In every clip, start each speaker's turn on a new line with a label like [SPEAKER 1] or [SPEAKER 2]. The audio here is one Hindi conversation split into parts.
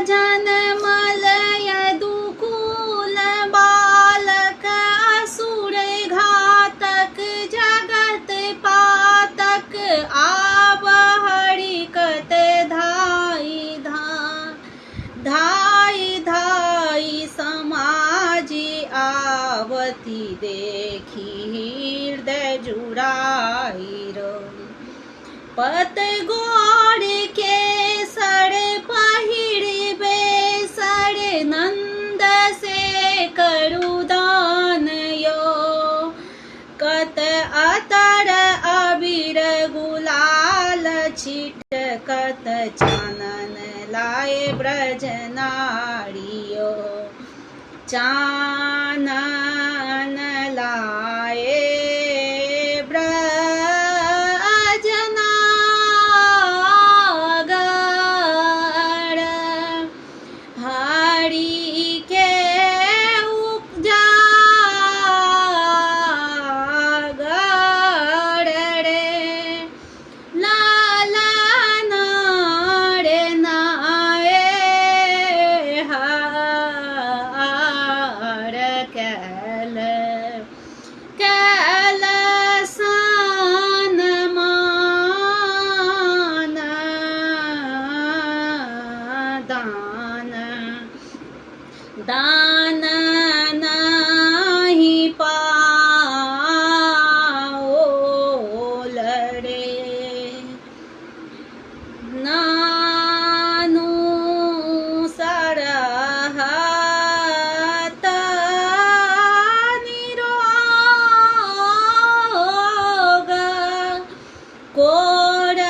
[SPEAKER 1] जनमल यदुकुल बालक असुर घातक जगत पातक आब हरिकत धाई धाई समाजी आवती देखी हृदय जुड़ाई रो पत गोर के सड़ पहिर बेसर नंद से करुदान यो कत अतर अबीर गुलाल छिटकत चानन लाए ब्रज नारियो चानन लाए दान नाही पाओ लड़े नानु सरहत निरोग कोर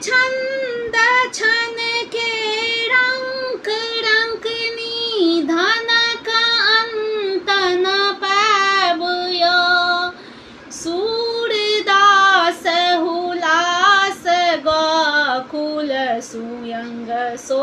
[SPEAKER 1] छंद छन के रंक रंकनी धन का अंत न पाबयो सूरदास हुलास गोकुल सुयंग सो